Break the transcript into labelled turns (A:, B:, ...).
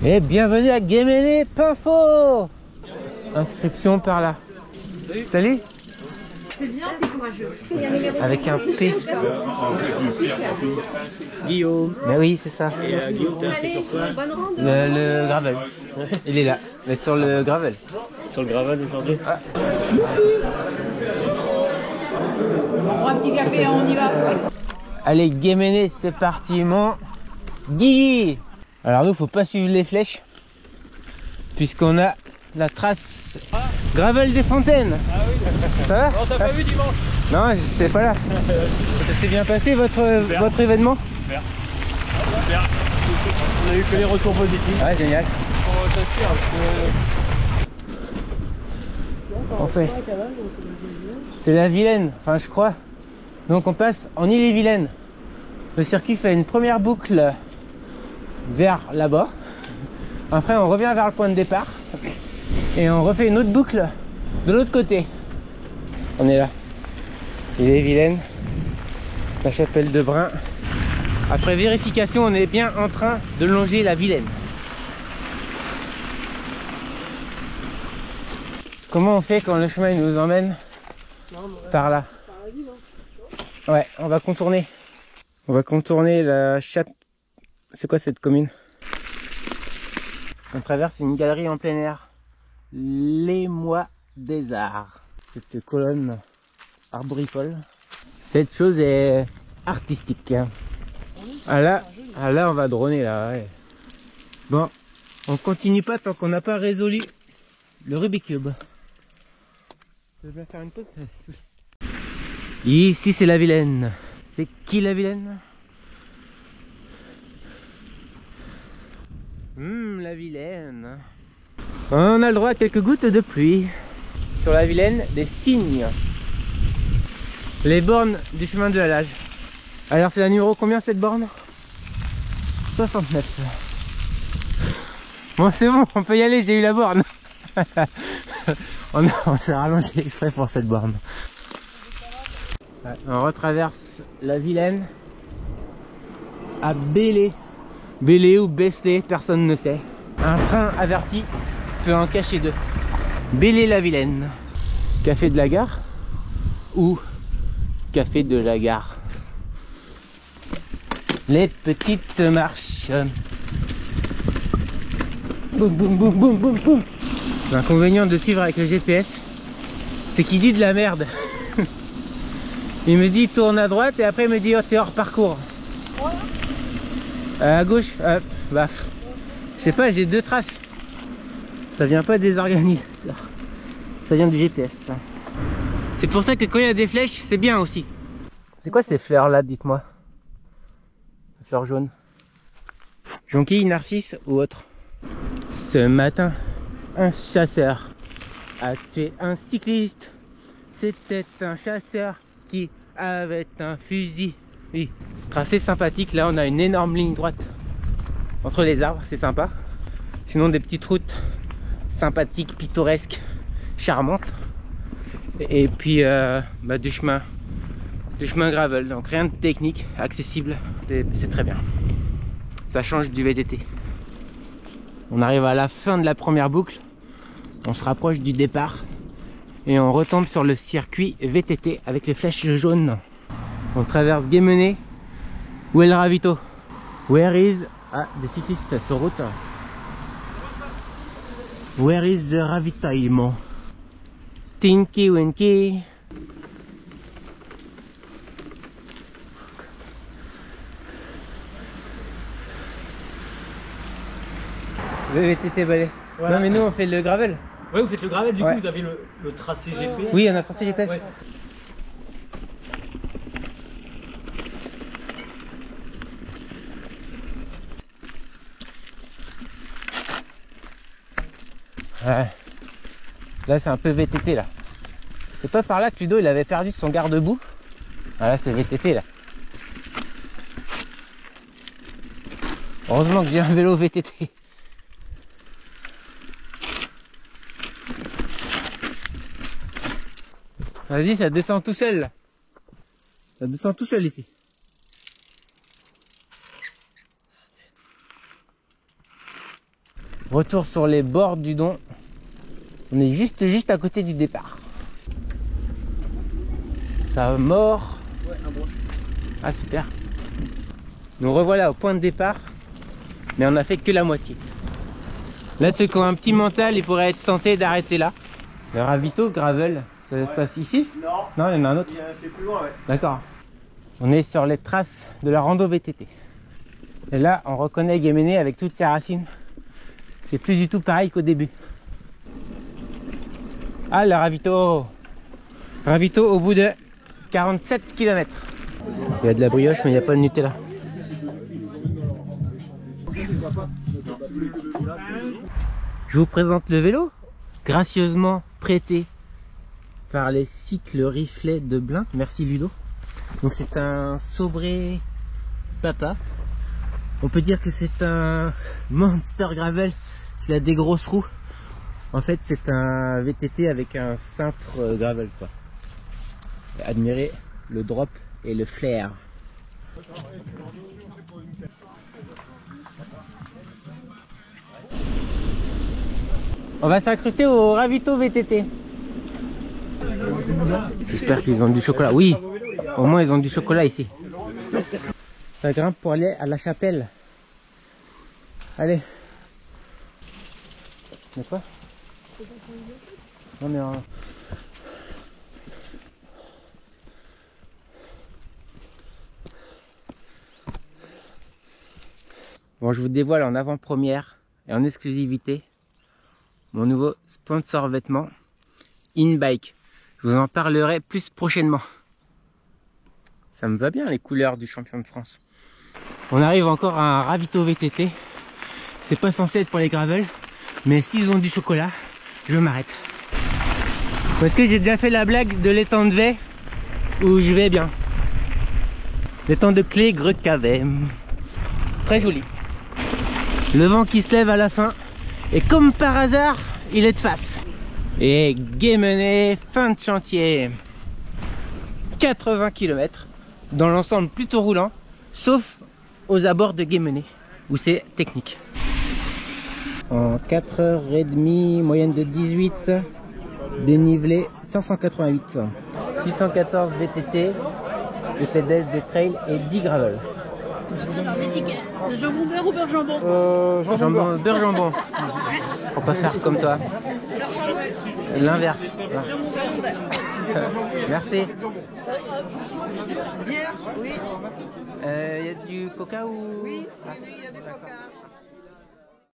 A: Et bienvenue à Guéméné Pinfo. Inscription par là. Salut.
B: C'est bien, c'est courageux.
A: Avec un prix.
C: Guillaume.
A: Mais oui, c'est ça.
C: Et Guillaume, t'es inscrit sur quoi?
A: Le gravel. Il est là. Mais sur le gravel.
C: Sur le gravel aujourd'hui.
A: Ah.
B: On prend un petit café, on y va.
A: Allez, Guéméné, c'est parti, mon Guy. Alors nous, faut pas suivre les flèches, puisqu'on a la trace gravel des fontaines.
C: Ah oui.
A: Ça va?
C: Non, t'as pas vu dimanche?
A: Non, c'est pas là. Ça s'est bien passé votre événement?
C: Super. Super. On a eu que les retours positifs.
A: Ouais, génial.
C: On s'inspire parce que...
A: On fait. C'est la Vilaine, enfin je crois. Donc on passe en Ille-et-Vilaine. Le circuit fait une première boucle vers là-bas. Après on revient vers le point de départ. Et on refait une autre boucle de l'autre côté. On est là. Ille-et-Vilaine. La chapelle de Brin. Après vérification, on est bien en train de longer la Vilaine. Comment on fait quand le chemin nous emmène par là? Ouais, on va contourner. On va contourner la chapelle. C'est quoi cette commune? On traverse une galerie en plein air. Les Mois des Arts. Cette colonne arboricole. Cette chose est artistique. Ah là, on va droner là. Ouais. Bon, on continue pas tant qu'on n'a pas résolu le Rubik's Cube. Je vais faire une pause. Ici c'est la Vilaine. C'est qui la Vilaine? La Vilaine. On a le droit à quelques gouttes de pluie. Sur la Vilaine, des cygnes. Les bornes du chemin de halage. Alors c'est la numéro combien cette borne? 69. Bon c'est bon, on peut y aller, j'ai eu la borne. on s'est rallongé exprès pour cette borne. Ouais, on retraverse la Vilaine à Bélé. Bélé ou Besslé, personne ne sait. Un train averti peut en cacher deux. Bélé-la-Vilaine. Café de la gare ou café de la gare. Les petites marches. Boum boum boum boum boum boum. L'inconvénient de suivre avec le GPS, c'est qu'il dit de la merde. Il me dit tourne à droite et après il me dit oh t'es hors parcours. À gauche, bah, je sais pas, j'ai deux traces. Ça vient pas des organisateurs, ça vient du GPS. C'est pour ça que quand il y a des flèches, c'est bien aussi. C'est quoi ces fleurs là, dites-moi? Fleurs jaunes. Jonquille, narcisse ou autre? Ce matin, un chasseur a tué un cycliste. C'était un chasseur qui avait un fusil. Oui, tracé sympathique. Là, on a une énorme ligne droite entre les arbres, c'est sympa. Sinon, des petites routes sympathiques, pittoresques, charmantes. Et puis, du chemin gravel. Donc, rien de technique, accessible. C'est très bien. Ça change du VTT. On arrive à la fin de la première boucle. On se rapproche du départ. Et on retombe sur le circuit VTT avec les flèches jaunes. On traverse Guémené. Où est le ravito? Where is... Ah, des cyclistes sur route. Where is the ravitaillement? Tinky Winky. Le VTT balai. Voilà. Non mais nous on fait le gravel.
C: Ouais, vous faites le gravel, du
A: Ouais.
C: coup vous avez le tracé GPS.
A: Oui, on a tracé les places.
C: Ouais,
A: Ouais. Là c'est un peu VTT là. C'est pas par là que Ludo il avait perdu son garde-boue. Ah, là c'est VTT là. Heureusement que j'ai un vélo VTT. Vas-y, ça descend tout seul là. Ça descend tout seul ici. Retour sur les bords du Don. On est juste à côté du départ. Ça mord.
C: Ouais, un broche.
A: Ah super. Nous revoilà au point de départ. Mais on a fait que la moitié. Là, ceux qui ont un petit mental, ils pourraient être tentés d'arrêter là. Le ravito gravel, ça se passe ici?
C: Non,
A: Non, il y en a un autre.
C: c'est plus loin, ouais.
A: D'accord. On est sur les traces de la rando VTT. Et là, on reconnaît Guéméné avec toutes ses racines. C'est plus du tout pareil qu'au début. Ah, le ravito. Ravito au bout de 47 km. Il y a de la brioche, mais il n'y a pas de Nutella. Je vous présente le vélo, gracieusement prêté par les cycles riflets de Blain. Merci Ludo. Donc c'est un Sobré Papa. On peut dire que c'est un Monster Gravel s'il a des grosses roues. En fait c'est un VTT avec un cintre gravel quoi. Admirez le drop et le flair. On va s'incruster au ravito VTT. J'espère qu'ils ont du chocolat. Oui, au moins ils ont du chocolat ici. Ça grimpe pour aller à la chapelle. Allez. Mais quoi? Non mais bon, je vous dévoile en avant-première et en exclusivité mon nouveau sponsor vêtements, InBike. Je vous en parlerai plus prochainement. Ça me va bien les couleurs du champion de France. On arrive encore à un ravito VTT. C'est pas censé être pour les gravels, mais s'ils ont du chocolat, je m'arrête. Parce que j'ai déjà fait la blague de l'étang de Vey où je vais bien. L'étang de Clé, Grecavet. Très joli. Le vent qui se lève à la fin. Et comme par hasard, il est de face. Et Guémené, fin de chantier. 80 km. Dans l'ensemble plutôt roulant. Sauf aux abords de Guémené. Où c'est technique. En 4h30, moyenne de 18. Dénivelé 588. 614 VTT. Le pédestre des trails et 10 gravel.
B: Alors, les tickets, le jambon beurre ou beurre jambon?
A: Jambon, beurre jambon. Faut pas faire comme toi.
B: Beurre jambon.
A: L'inverse.
B: Jambon beurre.
A: Merci.
D: Bière? Oui.
A: Il y a du coca ou?
D: Oui, il y a du coca.